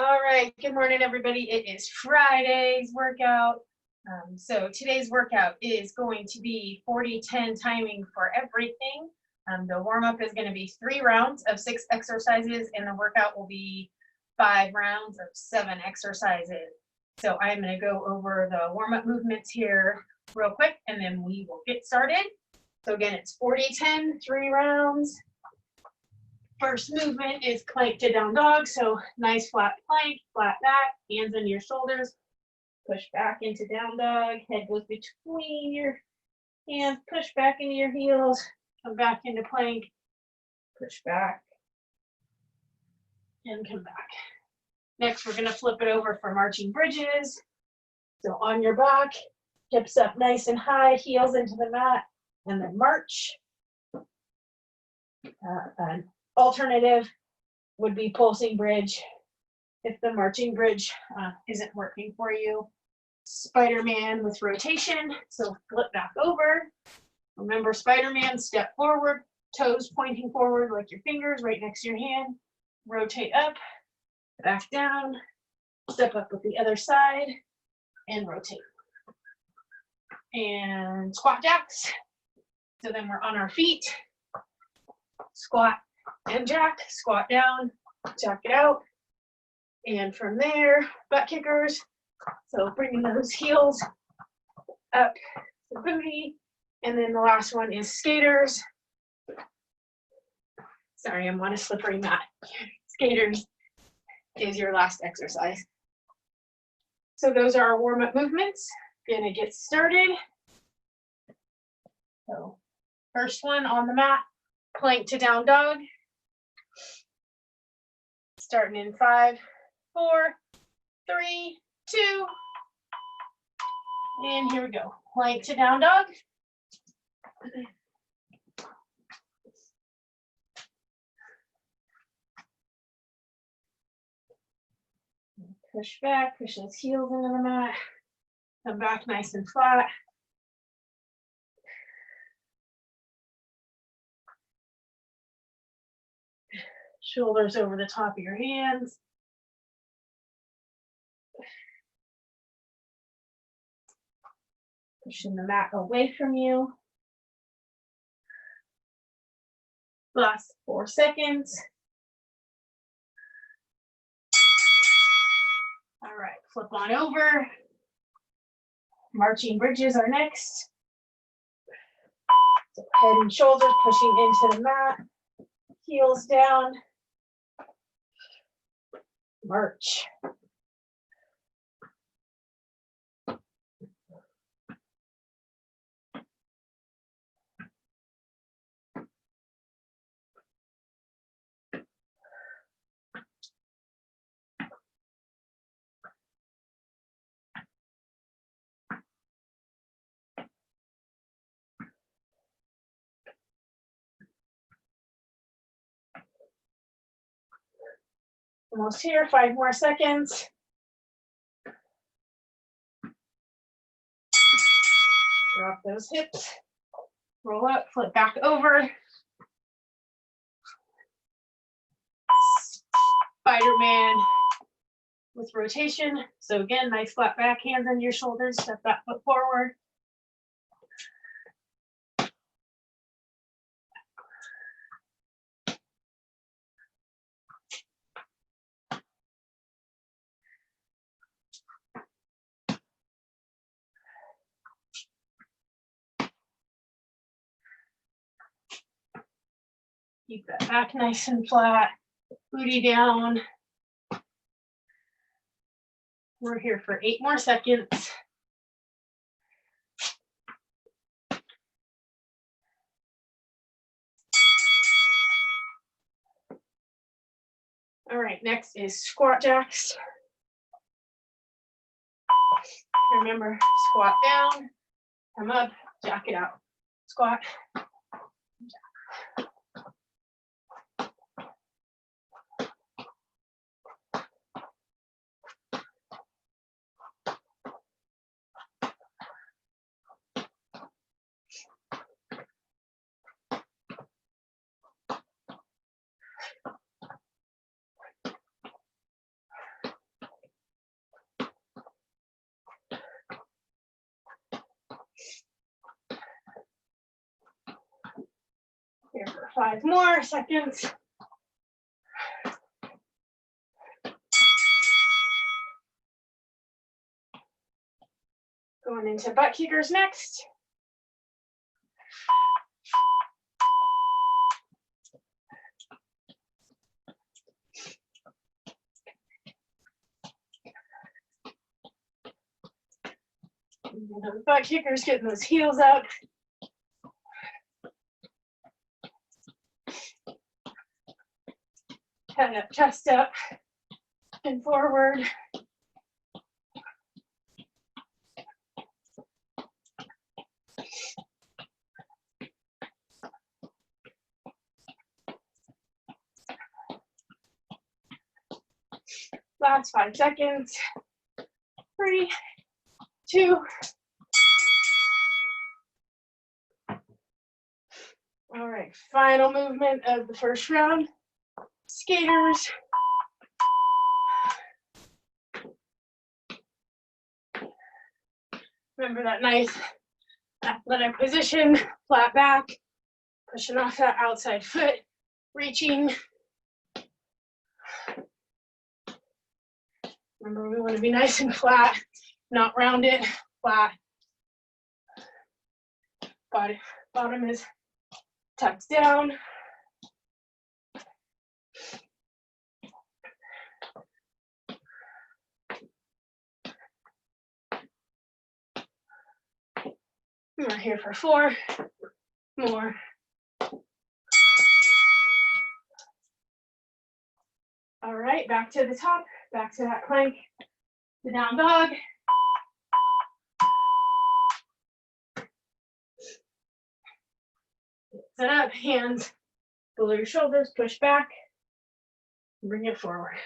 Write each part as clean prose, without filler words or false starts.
All right, good morning, everybody. It is Friday's workout. So today's workout is going to be 40-10 timing for everything. The warm-up is going to be 3 rounds of 6 exercises, and the workout will be 5 rounds of 7 exercises. So I'm going to go over the warm-up movements here real quick, and then we will get started. So again, it's 40-10, 3 rounds. First movement is plank to down dog. So nice flat plank, flat back, hands on your shoulders. Push back into down dog. Head goes between your hands. Push back into your heels. Come back into plank. Push back. And come back. Next, we're going to flip it over for marching bridges. So on your back, hips up nice and high, heels into the mat, and then march. An alternative would be pulsing bridge if the marching bridge isn't working for you. Spider-Man with rotation, so flip back over. Remember Spider-Man, step forward, toes pointing forward like your fingers right next to your hand. Rotate up, back down, step up with the other side, and rotate. And squat jacks. So then we're on our feet. Squat and jack, squat down, jack it out. And from there, butt kickers. So bringing those heels up the booty. And then the last one is skaters. Sorry, I'm on a slippery mat. Skaters is your last exercise. So those are our warm-up movements. Gonna get started. So first one on the mat, plank to down dog. Starting in 5, 4, 3, 2, and here we go. Plank to down dog. Push back, push those heels into the mat. Come back nice and flat. Shoulders over the top of your hands. Pushing the mat away from you. Last 4 seconds. All right, flip on over. Marching bridges are next. So head and shoulders pushing into the mat. Heels down. March. Almost here, 5 more seconds. Drop those hips. Roll up, flip back over. Spider-Man with rotation. So again, nice flat back, hands on your shoulders, step that foot forward. Keep that back nice and flat, booty down. We're here for 8 more seconds. All right, next is squat jacks. Remember, squat down, come up, jack it out. Squat, jack. 5 more seconds. Going into butt kickers next. The butt kickers, getting those heels up. Head up, chest up, and forward. Last 5 seconds. 3, 2. All right, final movement of the first round. Skaters. Remember that nice athletic position, flat back, pushing off that outside foot, reaching. Remember, we want to be nice and flat, not rounded, flat. Bottom is tucked down. We're here for 4 more. All right, back to the top, back to that plank, the down dog. Set up, hands below your shoulders, push back, bring it forward.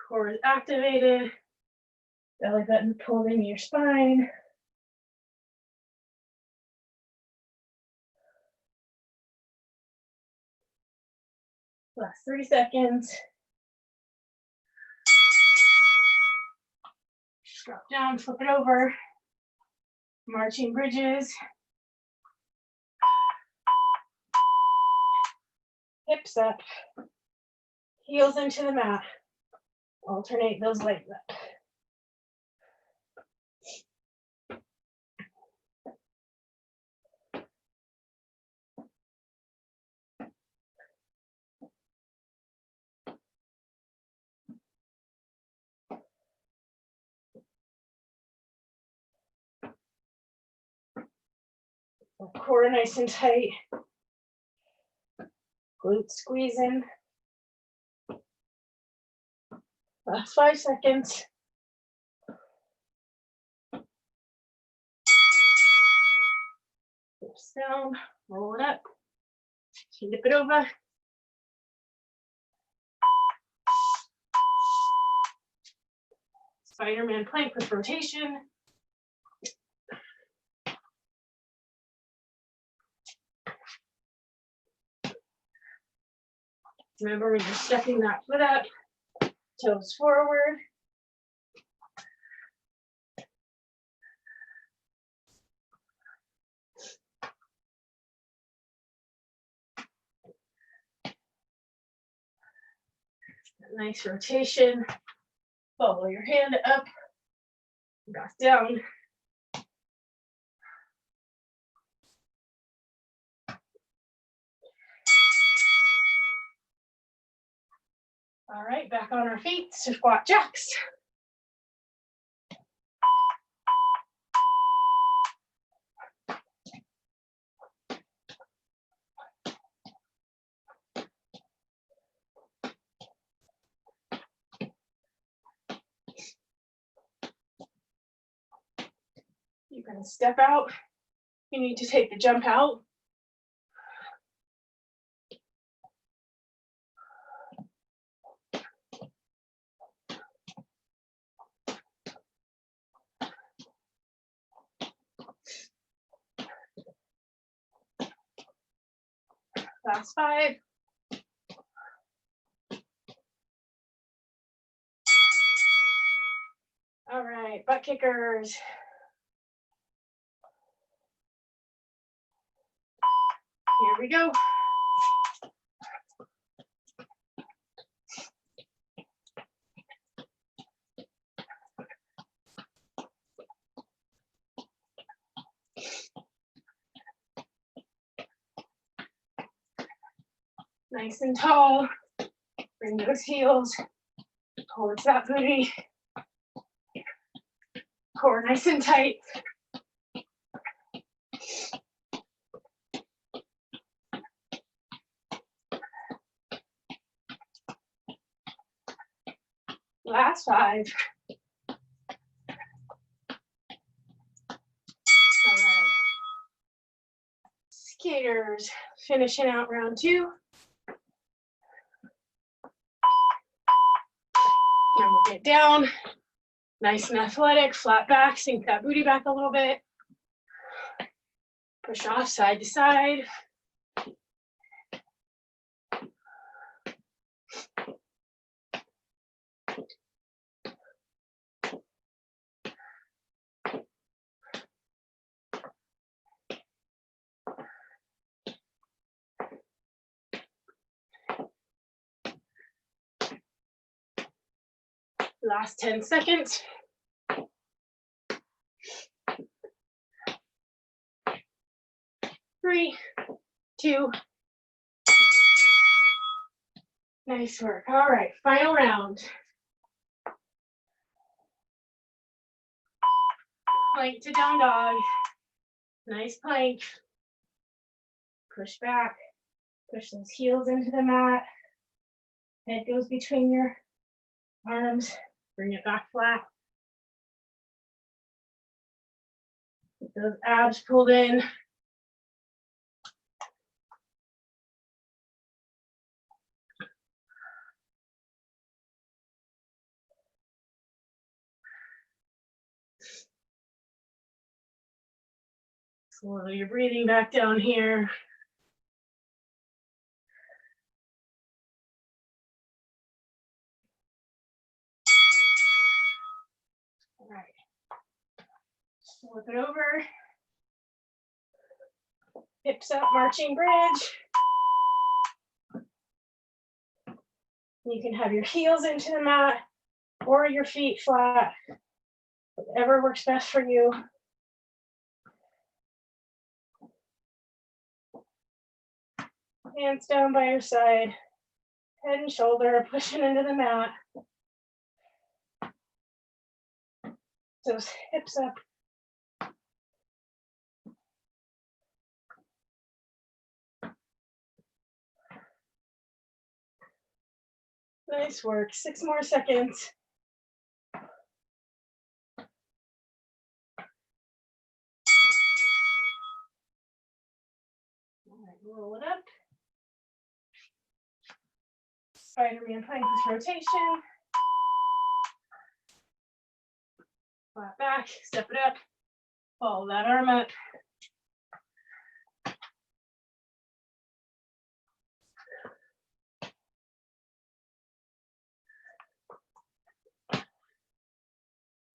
Core is activated, belly button pulled into your spine. Last 3 seconds. Drop down, flip it over. Marching bridges. Hips up. Heels into the mat. Alternate those legs up. Core nice and tight. Glutes squeezing. Last 5 seconds. Hips down, roll it up. Flip it over. Spider-Man plank with rotation. Remember, we're just stepping that foot up, toes forward. Nice rotation. Follow your hand up, back down. All right, back on our feet, so squat jacks. You're gonna step out. You need to take the jump out. Last 5. All right, butt kickers. Here we go. Nice and tall. Bring those heels towards that booty. Core nice and tight. Last 5. All right. Skaters, finishing out round 2. Remember, get down. Nice and athletic, flat back, sink that booty back a little bit. Push off side to side. Last 10 seconds. 3, 2. Nice work. All right, final round. Plank to down dog. Nice plank. Push back. Push those heels into the mat. Head goes between your arms. Bring it back flat. Get those abs pulled in. Slow your breathing back down here. All right. Flip it over. Hips up, marching bridge. You can have your heels into the mat or your feet flat, whatever works best for you. Hands down by your side, head and shoulder pushing into the mat. Those hips up. Nice work. 6 more seconds. All right, roll it up. Spider-Man plank with rotation. Flat back, step it up. Follow that arm up.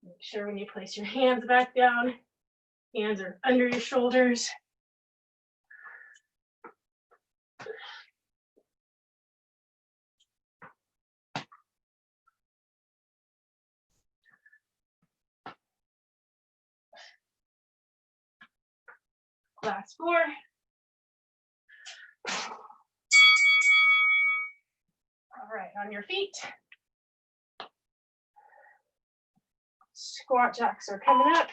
Make sure when you place your hands back down, hands are under your shoulders. Last 4. All right, on your feet. Squat jacks are coming up.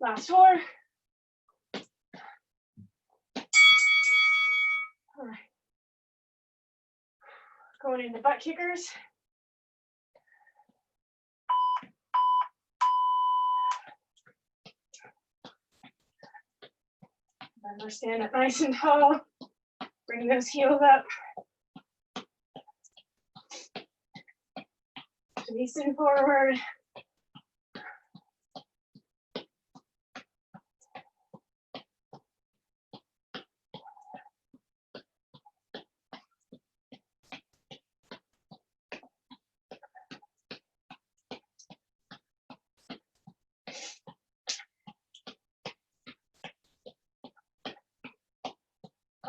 Last 4. All right. Going into butt kickers. Remember, stand up nice and tall. Bring those heels up. Facing forward.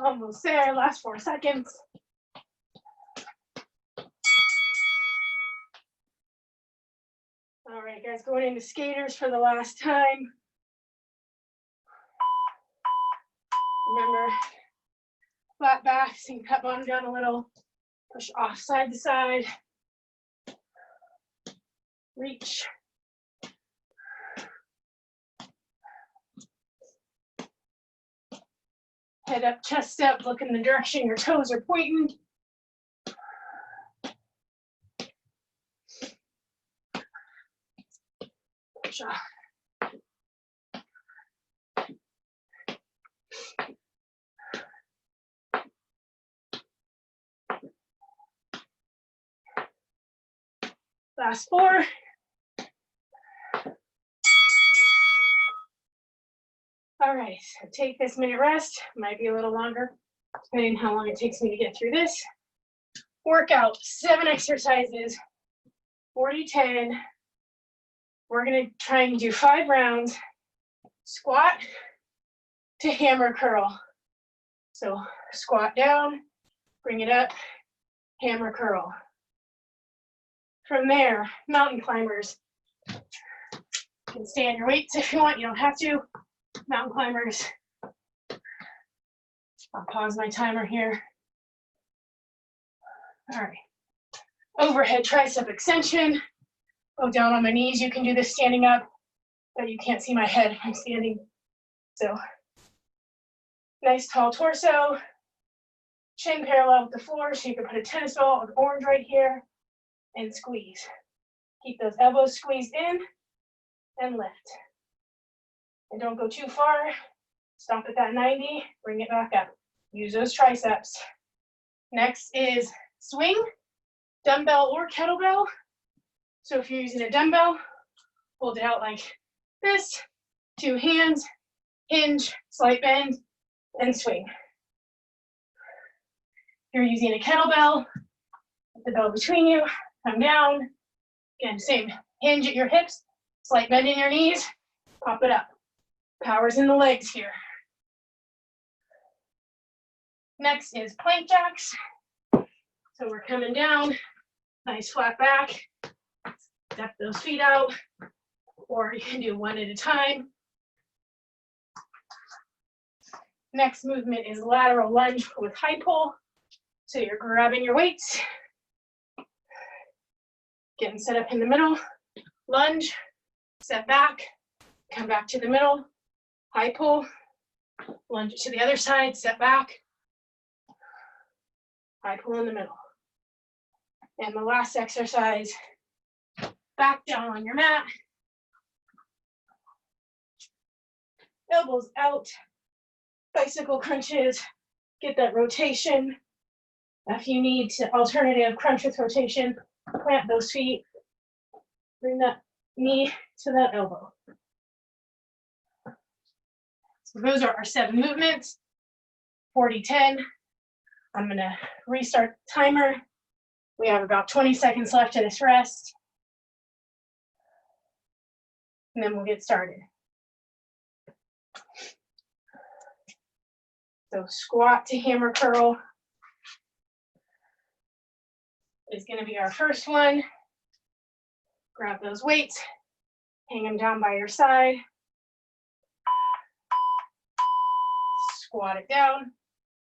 Almost there, last 4 seconds. All right, guys, going into skaters for the last time. Remember, flat back, so you can cut bottom down a little, push off side to side, reach. Head up, chest up, look in the direction your toes are pointing. Push off. Last 4. All right, so take this minute rest. Might be a little longer, depending on how long it takes me to get through this. Workout, 7 exercises, 40-10. We're gonna try and do 5 rounds. Squat to hammer curl. So squat down, bring it up, hammer curl. From there, mountain climbers. You can stay on your weights if you want, you don't have to. Mountain climbers. I'll pause my timer here. All right. Overhead tricep extension. Go down on my knees. You can do this standing up, but you can't see my head. I'm standing. So nice tall torso. Chin parallel with the floor, so you can put a tennis ball of orange right here and squeeze. Keep those elbows squeezed in and lift. And don't go too far. Stop at that 90, bring it back up. Use those triceps. Next is swing, dumbbell or kettlebell. So if you're using a dumbbell, hold it out like this, 2 hands, hinge, slight bend, and swing. If you're using a kettlebell, put the bell between you, come down. Again, same, hinge at your hips, slight bend in your knees, pop it up. Power's in the legs here. Next is plank jacks. So we're coming down, nice flat back, step those feet out, or you can do 1 at a time. Next movement is lateral lunge with high pull. So you're grabbing your weights, getting set up in the middle, lunge, step back, come back to the middle, high pull, lunge it to the other side, step back, high pull in the middle. And the last exercise, back down on your mat, elbows out, bicycle crunches, get that rotation. If you need to alternative crunch with rotation, plant those feet, bring that knee to that elbow. So those are our 7 movements, 40-10. I'm gonna restart the timer. We have about 20 seconds left of this rest. And then we'll get started. So squat to hammer curl is gonna be our first one. Grab those weights, hang them down by your side. Squat it down,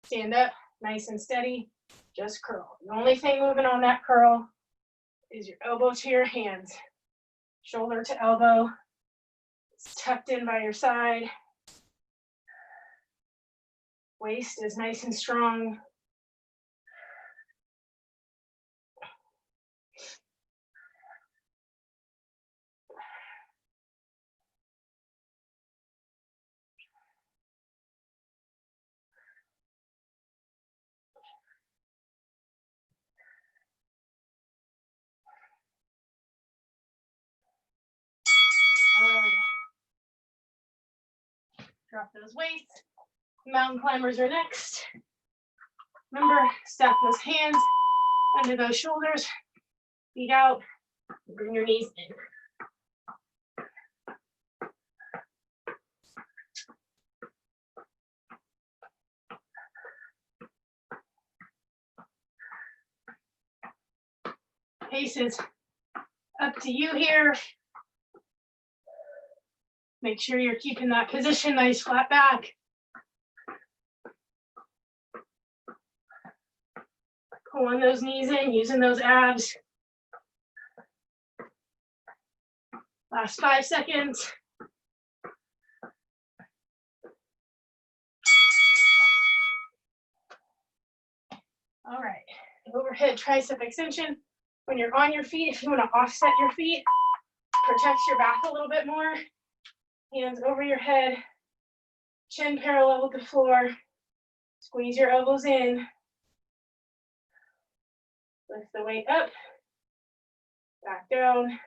stand up, nice and steady, just curl. The only thing moving on that curl is your elbow to your hands, shoulder to elbow, It's tucked in by your side. Waist is nice and strong. All right. Drop those weights. Mountain climbers are next. Remember, stack those hands under those shoulders, feet out, bring your knees in. Pace is up to you here. Make sure you're keeping that position nice, flat back. Pulling those knees in, using those abs. Last 5 seconds. All right, overhead tricep extension. When you're on your feet, if you want to offset your feet, protects your back a little bit more. Hands over your head, chin parallel with the floor. Squeeze your elbows in. Lift the weight up, back down.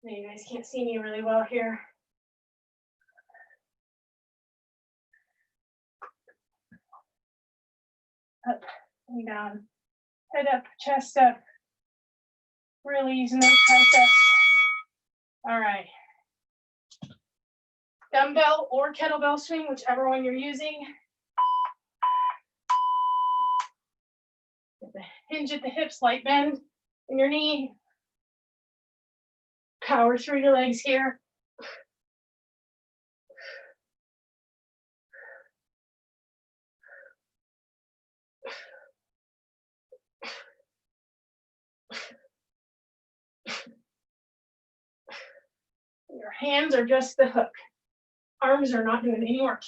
Now you guys can't see me really well here. Up and down, head up, chest up. Really using those triceps. All right. Dumbbell or kettlebell swing, whichever one you're using. Get the hinge at the hips, light bend in your knee. Power through your legs here. Your hands are just the hook. Arms are not doing any work.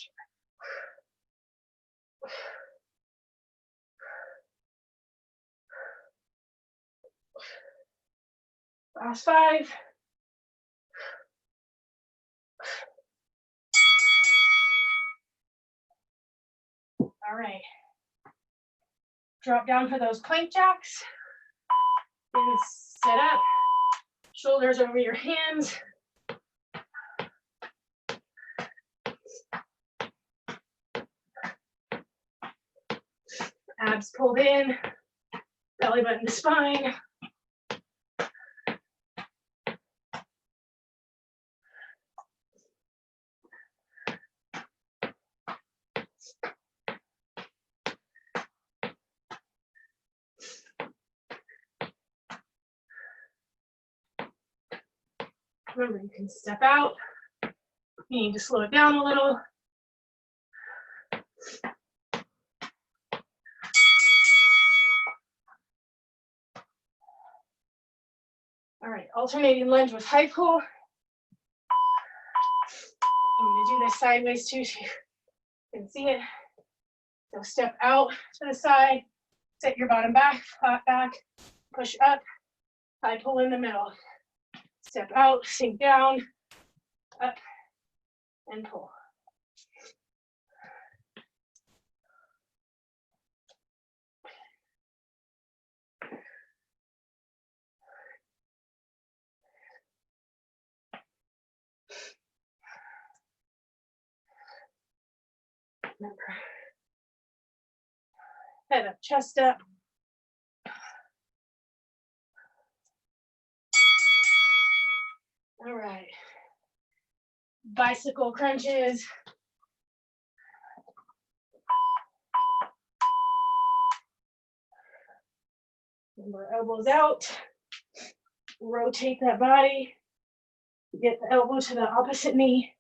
Last 5. All right. Drop down for those plank jacks. And sit up. Shoulders over your hands. Abs pulled in. Belly button to spine. Remember, you can step out. You need to slow it down a little. All right, alternating lunge with high pull. I'm going to do this sideways too, so you can see it. So step out to the side, set your bottom back, flat back, push up, high pull in the middle. Step out, sink down, up, and pull. Remember, head up, chest up. All right. Bicycle crunches. Remember, elbows out. Rotate that body. Get the elbow to the opposite knee.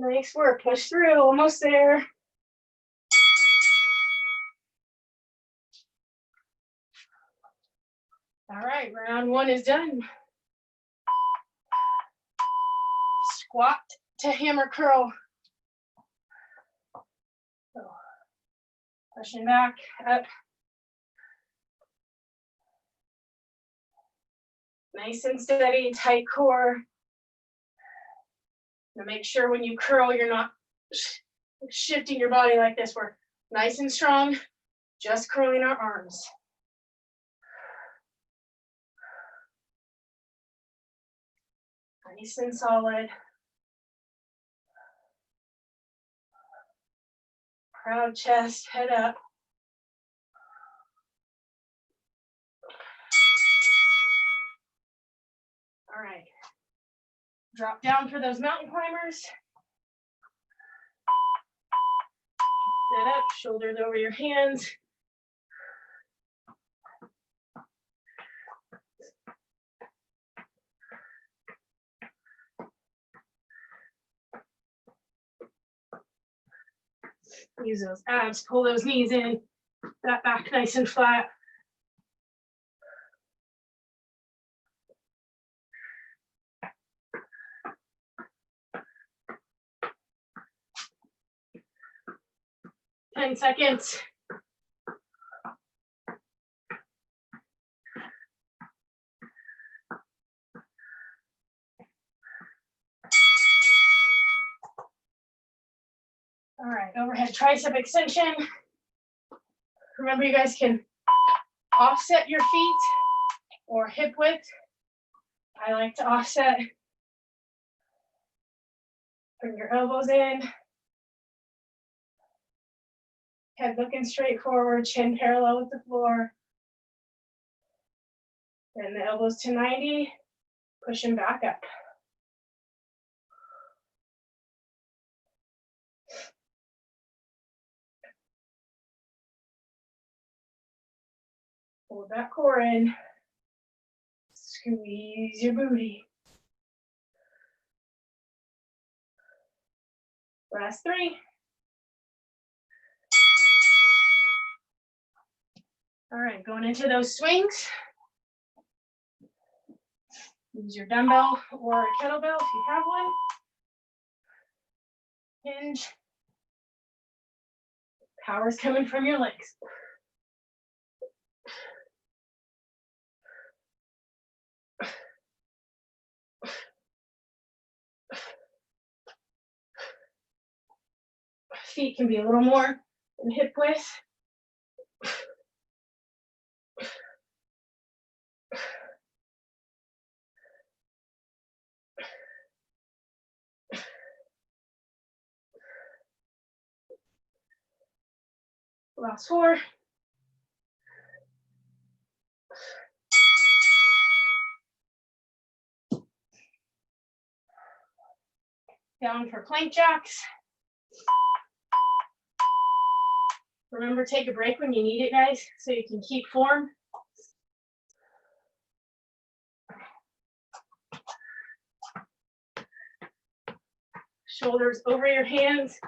Nice work, push through, almost there. All right, round one is done. Squat to hammer curl. So, pushing back, up. Nice and steady, tight core. Now make sure when you curl, you're not shifting your body like this. We're nice and strong, just curling our arms. Nice and solid. Proud chest, head up. All right. Drop down for those mountain climbers. Sit up, shoulders over your hands. Use those abs, pull those knees in, that back nice and flat. Ten seconds. All right, overhead tricep extension. Remember, you guys can offset your feet or hip width. I like to offset. Bring your elbows in. Head looking straight forward, chin parallel with the floor. Bend the elbows to 90, pushing back up. Hold that core in. Squeeze your booty. Last 3. All right, going into those swings. Use your dumbbell or a kettlebell if you have one. Hinge. Power's coming from your legs. Feet can be a little more in hip width. Last 4. Down for plank jacks. Remember, take a break when you need it, guys, so you can keep form. Shoulders over your hands.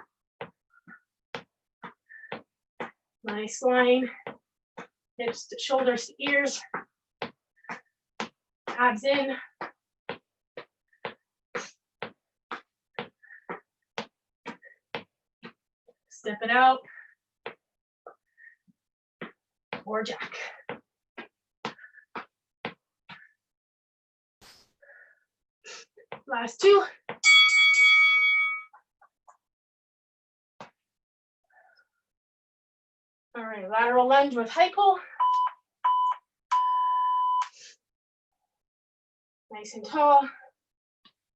Nice line. Hips to shoulders to ears. Abs in. Step it out. Or jack. Last 2. All right, lateral lunge with high pull. Nice and tall.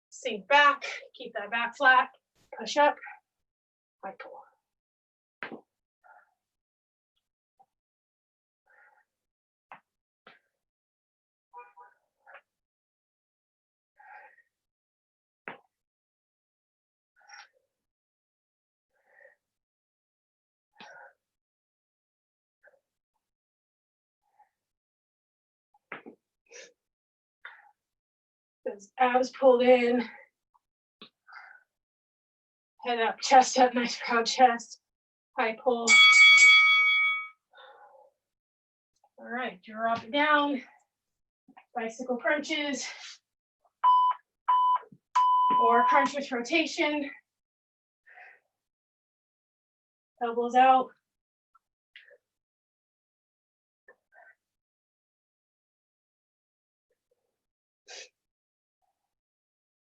Sink back, keep that back flat. Push up, high pull. Those abs pulled in. Head up, chest up, nice proud chest. High pull. All right, drop it down. Bicycle crunches. Or crunch with rotation. Elbows out.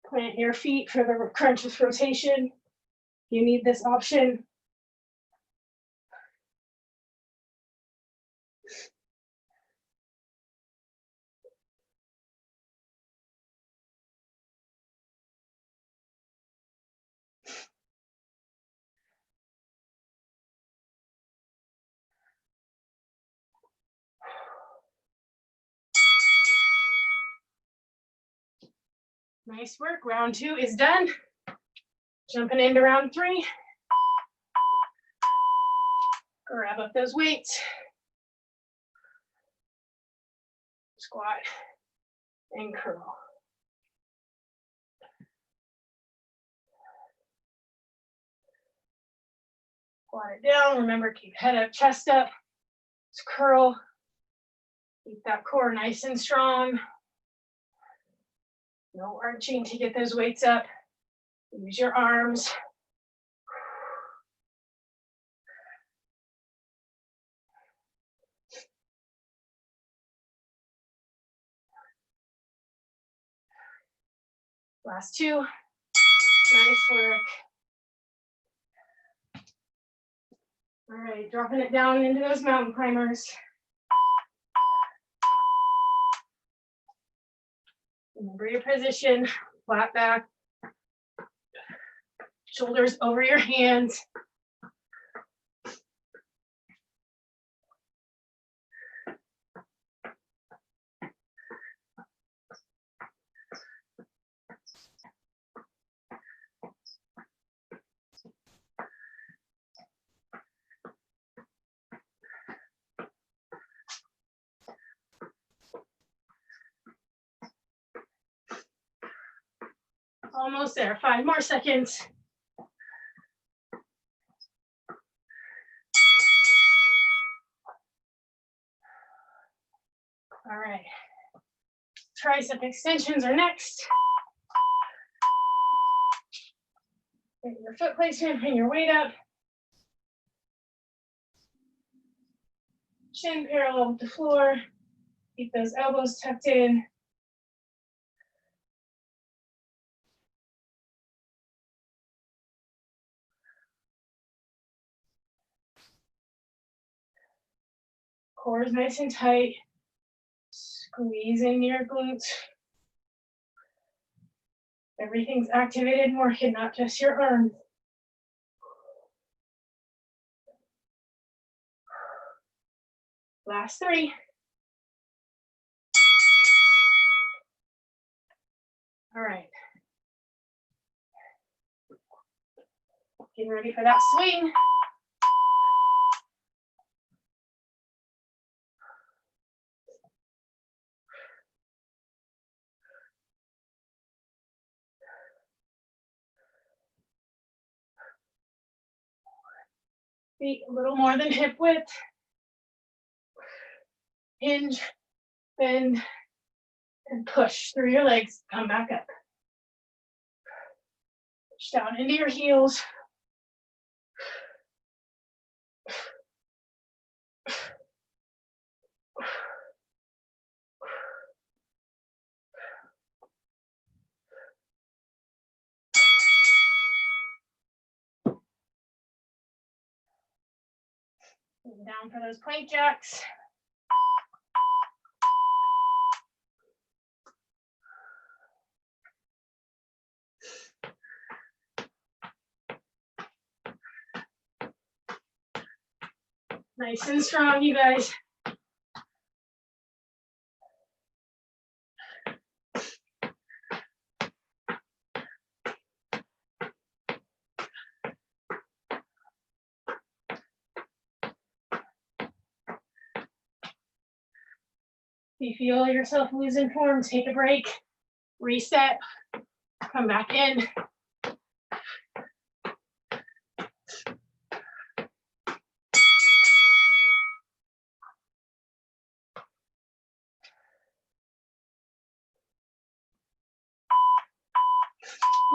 Plant your feet for the crunch with rotation. You need this option. Nice work. Round 2 is done. Jumping into round 3. Grab up those weights. Squat and curl. Squat it down. Remember, keep head up, chest up. Just curl. Keep that core nice and strong. No arching to get those weights up. Use your arms. Last 2. Nice work. All right, dropping it down into those mountain climbers. Remember your position, flat back. Shoulders over your hands. Almost there, 5 more seconds. All right, tricep extensions are next. Get your foot placement, bring your weight up. Chin parallel with the floor. Keep those elbows tucked in. Core is nice and tight. Squeeze in your glutes. Everything's activated and working, not just your arms. Last 3. All right. Getting ready for that swing. Feet a little more than hip width. Hinge, bend, and push through your legs. Come back up. Push down into your heels. Down for those plank jacks. Nice and strong, you guys. If you feel yourself losing form, take a break, reset, come back in.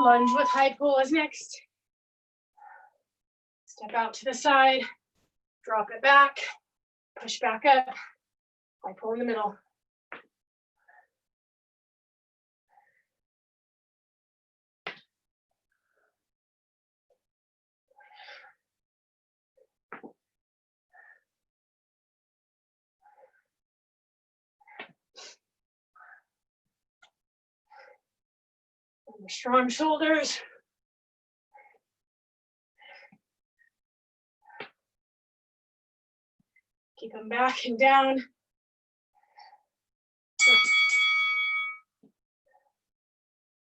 Lunge with high pull is next. Step out to the side, drop it back, push back up, high pull in the middle. Strong shoulders. Keep them back and down.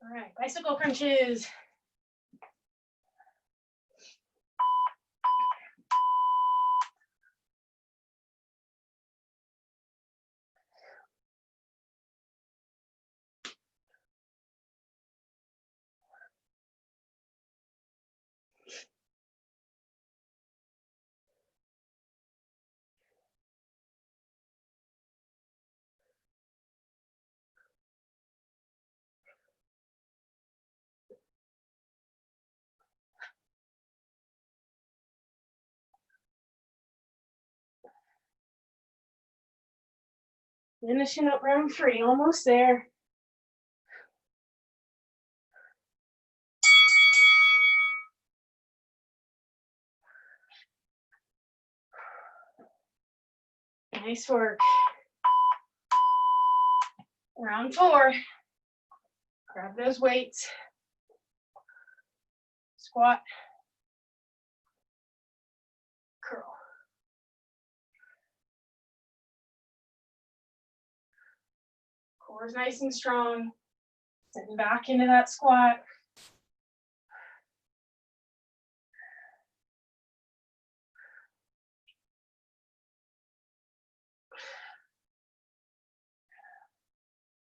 All right, bicycle crunches. Finishing up round 3, almost there. Nice work. Round 4. Grab those weights. Squat. Curl. Core is nice and strong. Sitting back into that squat.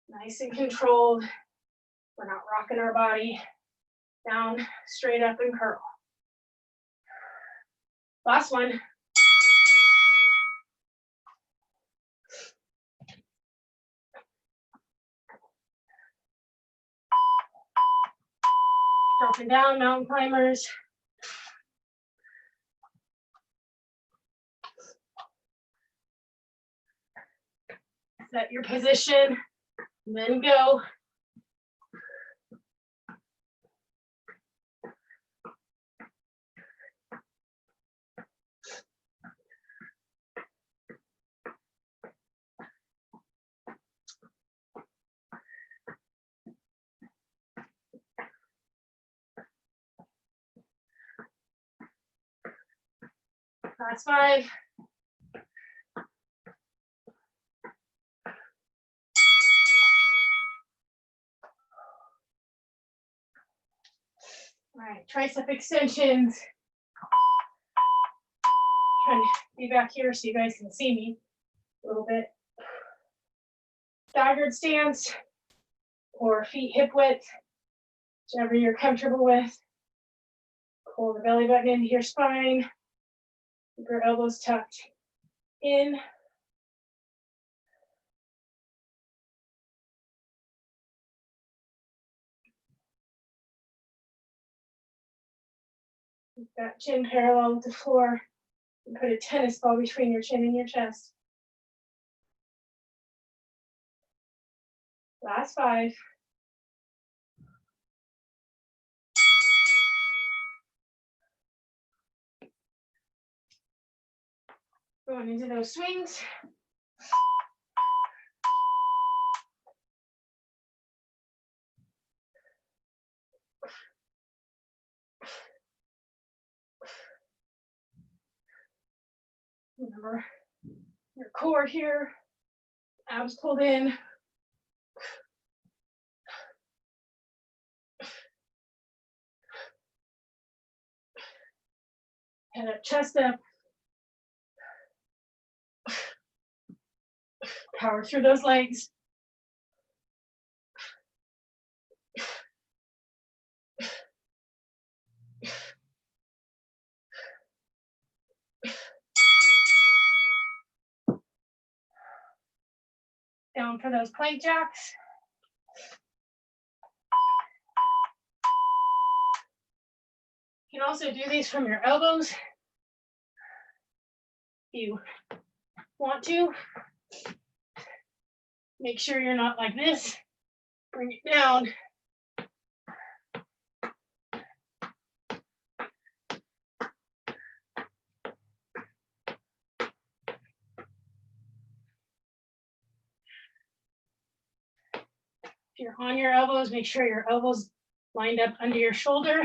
Nice and controlled. We're not rocking our body. Down, straight up, and curl. Last one. Dropping down, mountain climbers. Set your position, and then go. Last 5. All right, tricep extensions. Trying to be back here so you guys can see me a little bit. Staggered stance or feet hip width, whichever you're comfortable with. Pull the belly button into your spine. Keep your elbows tucked in. Keep that chin parallel with the floor. And put a tennis ball between your chin and your chest. Last 5. Going into those swings. Remember your core here, abs pulled in. Head up, chest up. Power through those legs. Down for those plank jacks. You can also do these from your elbows if you want to. Make sure you're not like this. Bring it down. If you're on your elbows, make sure your elbows lined up under your shoulder.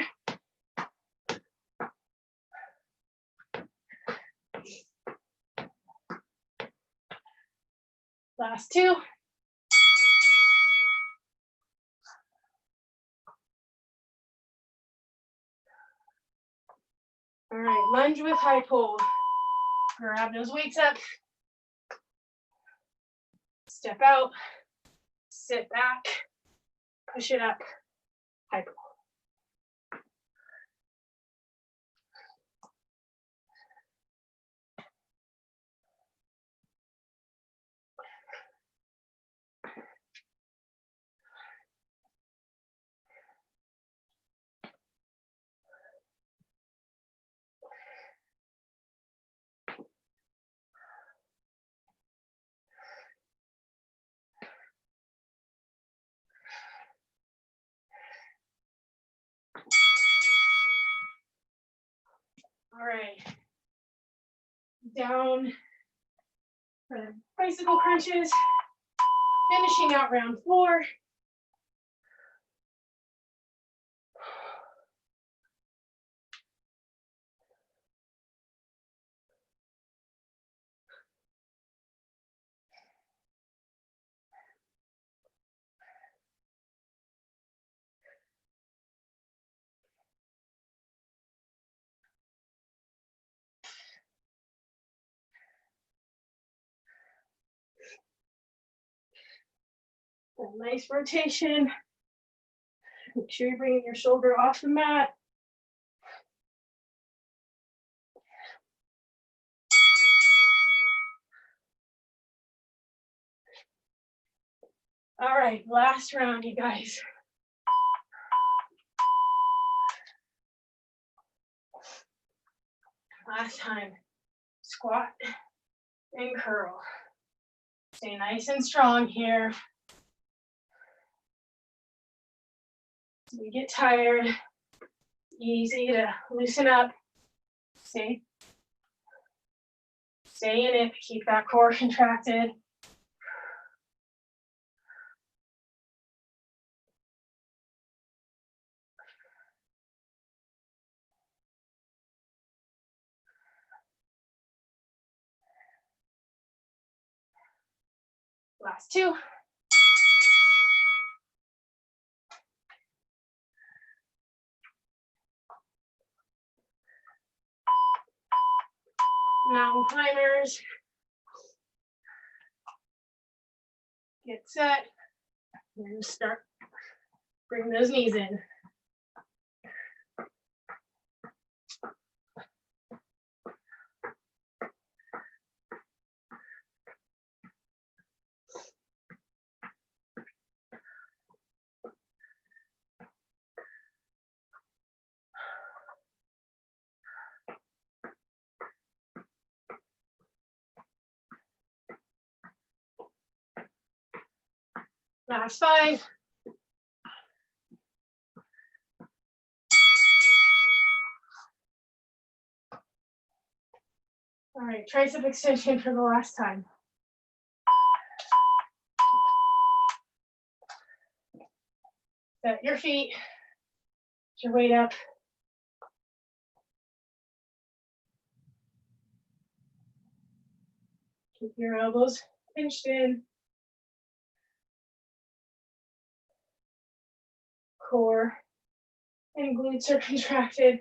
Last two. All right, lunge with high pull. Grab those weights up. Step out. Sit back. Push it up. High pull. All right. Down for the bicycle crunches. Finishing out round 4. A nice rotation. Make sure you're bringing your shoulder off the mat. All right, last round, you guys. Last time. Squat and curl. Stay nice and strong here. As we get tired, easy to loosen up. Stay in it, keep that core contracted. Last two. Mountain climbers. Get set. And start. Bring those knees in. Last 5. All right, tricep extension for the last time. Set your feet, get your weight up. Keep your elbows pinched in. Core and glutes are contracted.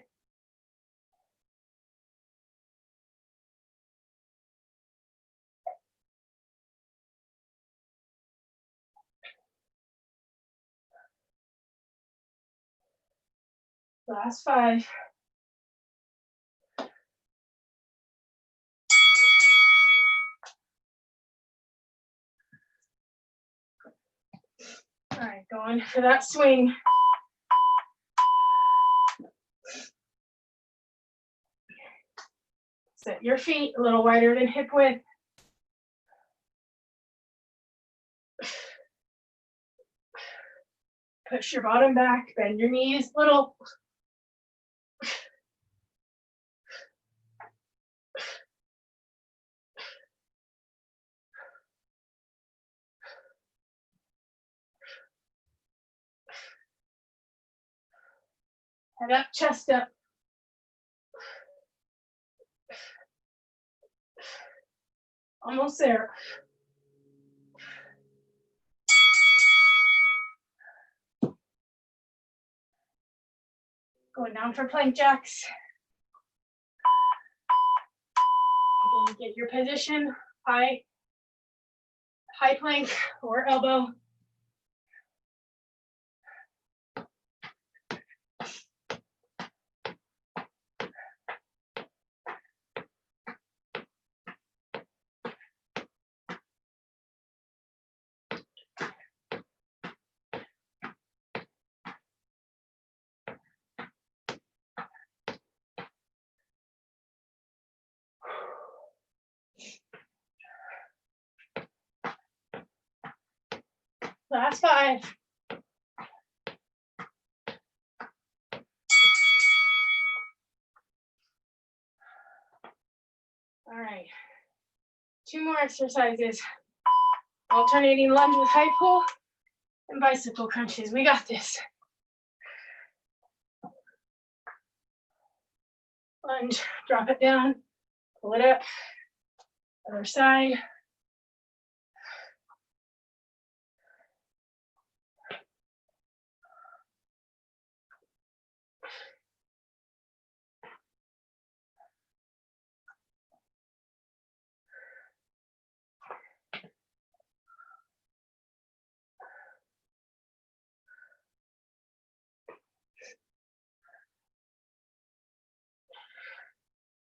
Last 5. All right, going for that swing. Set your feet a little wider than hip width. Push your bottom back, bend your knees a little. Head up, chest up. Almost there. Going down for plank jacks. Again, get your position, high plank or elbow. Last 5. All right. 2 more exercises. Alternating lunge with high pull and bicycle crunches. We got this. Lunge, drop it down, pull it up. Other side.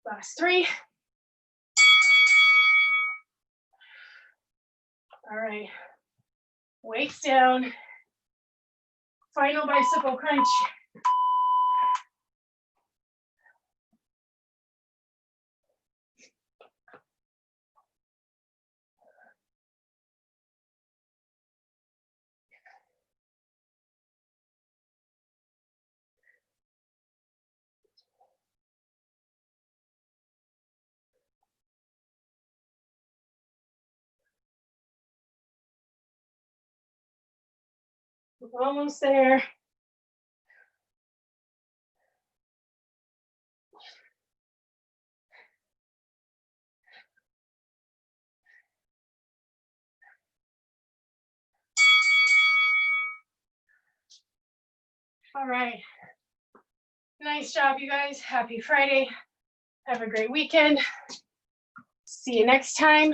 Last 3. All right. Weights down. Final bicycle crunch. We're almost there. All right. Nice job, you guys. Happy Friday. Have a great weekend. See you next time.